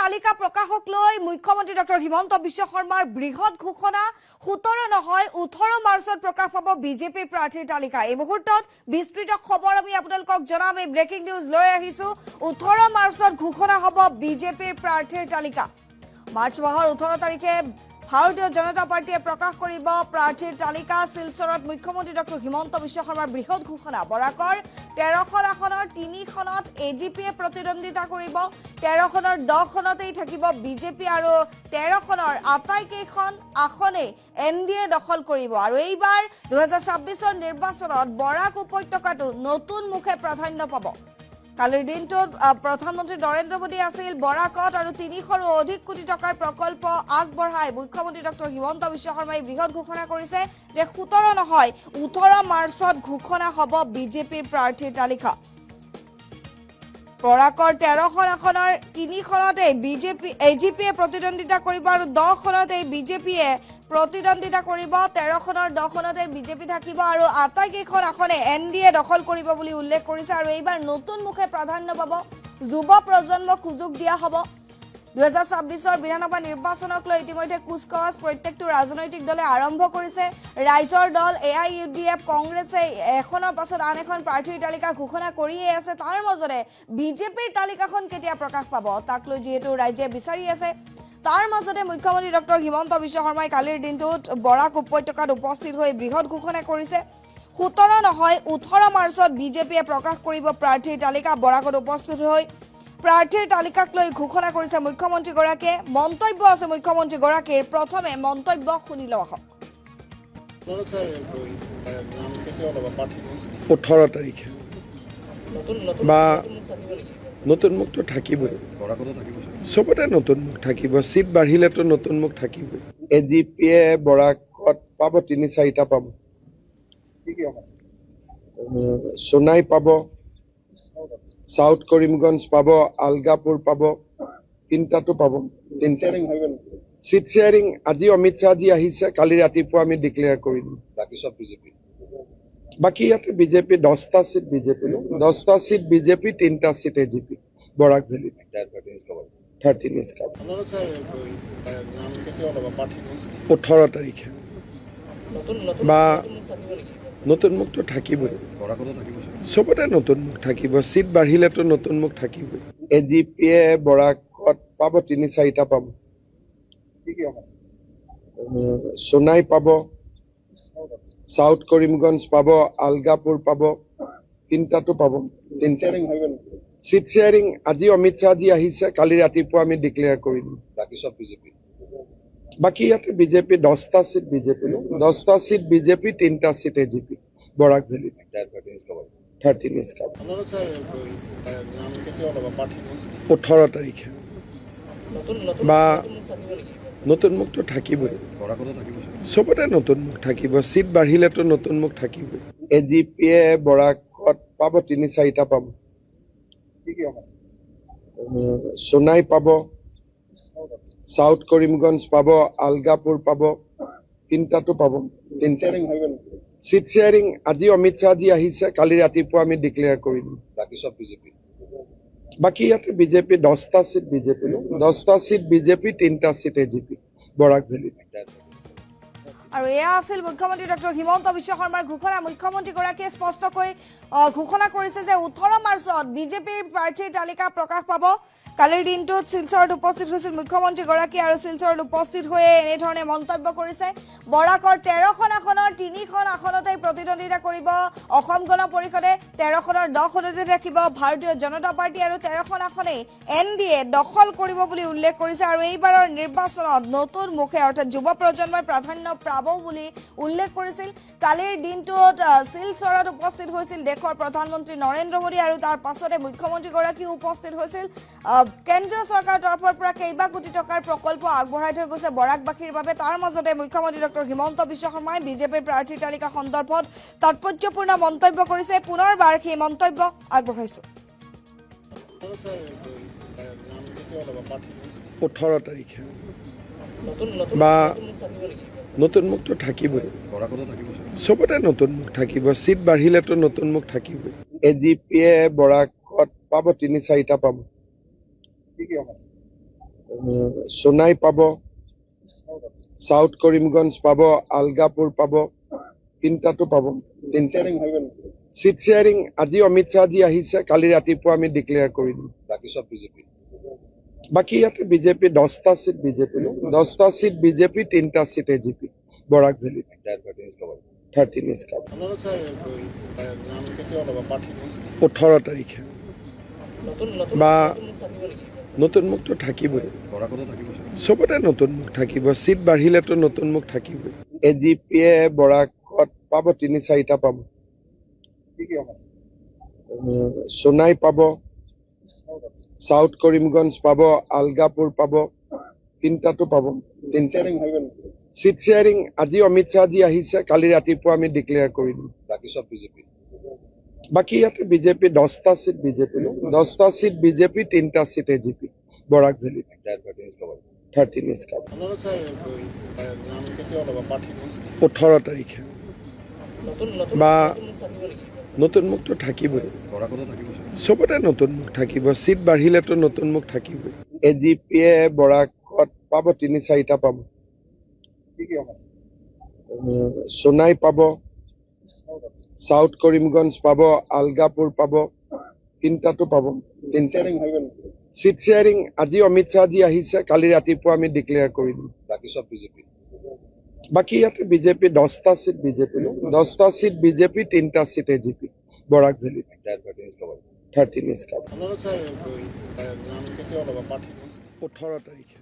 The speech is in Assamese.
তালিকা প্ৰকাশক লৈ মুখ্যমন্ত্ৰী ডক্টৰ হিমন্ত বিশ্ব শৰ্মাৰ বৃহৎ ঘোষণা 17 নহয় 18 মাৰ্চত প্ৰকাশ পাব বিজেপি প্ৰাৰ্থীৰ তালিকা। এই মুহূৰ্তত বিস্তৃত খবৰ আমি আপোনালোকক জনাম। এই ব্ৰেকিং নিউজ লৈ আহিছো। 18 মাৰ্চত ঘোষণা হ'ব বিজেপিৰ প্ৰাৰ্থীৰ তালিকা। মাৰ্চ মাহৰ 18 তাৰিখে ভাৰতীয় জনতা পাৰ্টিয়ে প্ৰকাশ কৰিব প্ৰাৰ্থীৰ তালিকা। শিলচৰত মুখ্যমন্ত্ৰী ডক্টৰ হিমন্ত বিশ্ব শৰ্মাৰ বৃহৎ ঘোষণা। বৰাকৰ 13খন আসনৰ 3খনত এজিপিয়ে প্ৰতিদ্বন্দ্বিতা কৰিব। 13খনৰ 10খনতেই থাকিব বিজেপি আৰু 13খনৰ আটাইকেইখন আসনে এনডিএ দখল কৰিব। আৰু এইবাৰ 2026ৰ নিৰ্বাচনত বৰাক উপত্যকাটো নতুন মুখে প্ৰাধান্য পাব। কালিৰ দিনটোত প্ৰধানমন্ত্ৰী নৰেন্দ্ৰ মোদী আছিল বৰাকত আৰু 300ৰো অধিক কোটি টকাৰ প্ৰকল্প আগবঢ়াই মুখ্যমন্ত্ৰী ডক্টৰ হিমন্ত বিশ্ব শৰ্মাই বৃহৎ ঘোষণা কৰিছে যে 17 নহয় 18 মাৰ্চত ঘোষণা হ'ব বিজেপিৰ প্ৰাৰ্থীৰ তালিকা। বৰাকৰ 13খন আসনৰ 3খনতে এজিপিয়ে প্ৰতিদ্বন্দ্বিতা কৰিব আৰু 10খনতে বিজেপিয়ে প্ৰতিদ্বন্দ্বিতা কৰিব। 13খনৰ 10খনতে বিজেপি থাকিব আৰু আটাইকেইখন আসনে এনডিএ দখল কৰিব বুলি উল্লেখ কৰিছে। আৰু এইবাৰ নতুন মুখে প্ৰাধান্য পাব, যুৱ প্ৰজন্মক সুযোগ দিয়া হ'ব। 2026ৰ বিধানসভা নিৰ্বাচনক লৈ ইতিমধ্যে কুচকাৱাজ প্ৰত্যেকটো ৰাজনৈতিক দলে আৰম্ভ কৰিছে। ৰাইজৰ দল AIUDF কংগ্ৰেছে এখনৰ পাছত আন এখন প্ৰাৰ্থীৰ তালিকা ঘোষণা কৰিয়ে আছে। তাৰ মাজতে বিজেপিৰ তালিকাখন কেতিয়া প্ৰকাশ পাব তাক লৈ যিহেতু ৰাইজে বিচাৰি আছে। তাৰ মাজতে মুখ্যমন্ত্ৰী ডক্টৰ হিমন্ত বিশ্ব শৰ্মাই কালিৰ দিনটোত বৰাক উপত্যকাত উপস্থিত হৈ বৃহৎ ঘোষণা কৰিছে। 17 নহয় 18 মাৰ্চত বিজেপিয়ে প্ৰকাশ কৰিব প্ৰাৰ্থীৰ তালিকা। বৰাকত উপস্থিত হৈ প্ৰাৰ্থীৰ তালিকাক লৈ ঘোষণা কৰিছে মুখ্যমন্ত্ৰীগৰাকীয়ে। মন্তব্য আছে মুখ্যমন্ত্ৰীগৰাকীৰ। প্ৰথমে মন্তব্য শুনি লওঁ আহক। 18 তাৰিখে বা নতুন মুখটো থাকিবই, চবতে নতুন মুখ থাকিব। চিট বাঢ়িলেতো নতুন মুখ থাকিবই। এজিপিয়ে বৰাকত পাব 3-4টা পাব, সোনাই পাব, সাউথ কৰিমগঞ্জ পাব, আলগাপুৰ পাব, 3টাতো পাব। 3টা চিট শ্বেয়াৰিং আজি অমিত শ্বাহজি আহিছে, কালি ৰাতিপুৱা আমি ডিক্লেয়াৰ কৰি দিম। বাকী সব বিজেপি, বাকী ইয়াতে বিজেপি 10টা চিট বিজেপি, 10টা চিট বিজেপি, 3টা চিট এজিপি। বৰাক ভেলী 13 ইজ কাপ 18 তাৰিখে বা নতুন মুখটো থাকিবই, চবতে নতুন মুখ থাকিব। চিট বাঢ়িলেতো নতুন মুখ থাকিবই। এজিপিয়ে বৰাকত পাব 3-4টা পাব, সোনাই পাব, সাউথ কৰিমগঞ্জ পাব, আলগাপুৰ পাব, 3টাতো পাব। 3টা চিট শ্বেয়াৰিং আজি অমিত শ্বাহজি আহিছে, কালি ৰাতিপুৱা আমি ডিক্লেয়াৰ কৰি দিম। বাকী সব বিজেপি, বাকী ইয়াতে বিজেপি 10টা চিট বিজেপি, 10টা চিট বিজেপি, 3টা চিট এজিপি। বৰাক ভেলী 13 ইজ কাপ 18 তাৰিখে বা নতুন মুখটো থাকিবই, চবতে নতুন মুখ থাকিব। চিট বাঢ়িলেতো নতুন মুখ থাকিবই। এজিপিয়ে বৰাকত পাব 3-4টা পাব, সোনাই পাব, সাউথ কৰিমগঞ্জ পাব, আলগাপুৰ পাব, 3টাতো পাব। 3টা চিট শ্বেয়াৰিং আজি অমিত শ্বাহজি আহিছে, কালি ৰাতিপুৱা আমি ডিক্লেয়াৰ কৰি দিম। বাকী সব বিজেপি, বাকী ইয়াতে বিজেপি 10টা চিট বিজেপি, 10টা চিট বিজেপি, 3টা চিট এজিপি। বৰাক ভেলী। আৰু এয়া আছিল মুখ্যমন্ত্ৰী ডক্টৰ হিমন্ত বিশ্ব শৰ্মাৰ ঘোষণা। মুখ্যমন্ত্ৰীগৰাকীয়ে স্পষ্টকৈ ঘোষণা কৰিছে যে 18 মাৰ্চত বিজেপিৰ প্ৰাৰ্থীৰ তালিকা প্ৰকাশ পাব। কালিৰ দিনটোত শিলচৰত উপস্থিত হৈছিল মুখ্যমন্ত্ৰীগৰাকী আৰু শিলচৰত উপস্থিত হৈয়ে এনেধৰণে মন্তব্য কৰিছে। বৰাকৰ 13খন আসনৰ 3খন আসনতে প্ৰতিদ্বন্দ্বিতা কৰিব অসম গণ পৰিষদে। 13খনৰ 10খনতে থাকিব ভাৰতীয় জনতা পাৰ্টি আৰু 13খন আসনে এনডিএ দখল কৰিব বুলি উল্লেখ কৰিছে। আৰু এইবাৰৰ নিৰ্বাচনত নতুন মুখে অৰ্থাৎ যুৱ প্ৰজন্মই প্ৰাধান্য পাব বুলি উল্লেখ কৰিছিল। কালিৰ দিনটোত শিলচৰত উপস্থিত হৈছিল দেশৰ প্ৰধানমন্ত্ৰী নৰেন্দ্ৰ মোদী আৰু তাৰ পাছতে মুখ্যমন্ত্ৰীগৰাকীও উপস্থিত হৈছিল। কেন্দ্ৰীয় চৰকাৰৰ তৰফৰ পৰা কেইবা কোটি টকাৰ প্ৰকল্প আগবঢ়াই থৈ গৈছে বৰাকবাসীৰ বাবে। তাৰ মাজতে মুখ্যমন্ত্ৰী ডক্টৰ হিমন্ত বিশ্ব শৰ্মাই বিজেপিৰ প্ৰাৰ্থীৰ তালিকা সন্দৰ্ভত তাৎপৰ্যপূৰ্ণ মন্তব্য কৰিছে। পুনৰবাৰ সেই মন্তব্য আগবঢ়াইছো। 18 তাৰিখে বা নতুন মুখটো থাকিবই, চবতে নতুন মুখ থাকিব। চিট বাঢ়িলেতো নতুন মুখ থাকিবই। এজিপিয়ে বৰাকত পাব 3-4টা পাব, সোনাই পাব, সাউথ কৰিমগঞ্জ পাব, আলগাপুৰ পাব, তিনিটাতো পাব। তিনিটা চিট শ্বেয়াৰিং আজি অমিত শ্বাহজি আহিছে, কালি ৰাতিপুৱা আমি ডিক্লেয়াৰ কৰি দিম। বাকি সব বিজেপি। বাকী ইয়াতে বিজেপি 10টা চিট বিজেপি 10টা চিট বিজেপি 3টা চিট এজিপি বৰাক ভেলী 13 ইজ কাভাৰ। 18 তাৰিখে বা নতুন মুখটো থাকিবই, চবতে নতুন মুখ থাকিব, চিট বাঢ়িলেতো নতুন মুখ থাকিবই। এজিপিয়ে বৰাকত পাব 3-4টা পাব। সোনাই পাব, সাউথ কৰিমগঞ্জ পাব, আলগাপুৰ পাব, তিনিটাতো পাব। তিনিটা চিট শ্বেয়াৰিং আজি অমিত শ্বাহজি আহিছে, কালি ৰাতিপুৱা আমি ডিক্লেয়াৰ কৰি দিম। বাকি সব বিজেপি। বাকী ইয়াতে বিজেপি 10টা চিট বিজেপি 10টা চিট বিজেপি 3টা চিট এজিপি বৰাক ভেলী 13 ইজ কাভাৰ। 18 তাৰিখে বা নতুন মুখটো থাকিবই, চবতে নতুন মুখ থাকিব, চিট বাঢ়িলেতো নতুন মুখ থাকিবই। এজিপিয়ে বৰাকত পাব 3-4টা পাব। সোনাই পাব, সাউথ কৰিমগঞ্জ পাব, আলগাপুৰ পাব, তিনিটাতো পাব। তিনিটা চিট শ্বেয়াৰিং আজি অমিত শ্বাহজি আহিছে, কালি ৰাতিপুৱা আমি ডিক্লেয়াৰ কৰি দিম। বাকি সব বিজেপি। বাকী ইয়াতে বিজেপি 10টা চিট বিজেপি 10টা চিট বিজেপি 3টা চিট এজিপি বৰাক ভেলী 13 ইজ কাভাৰ। 18 তাৰিখে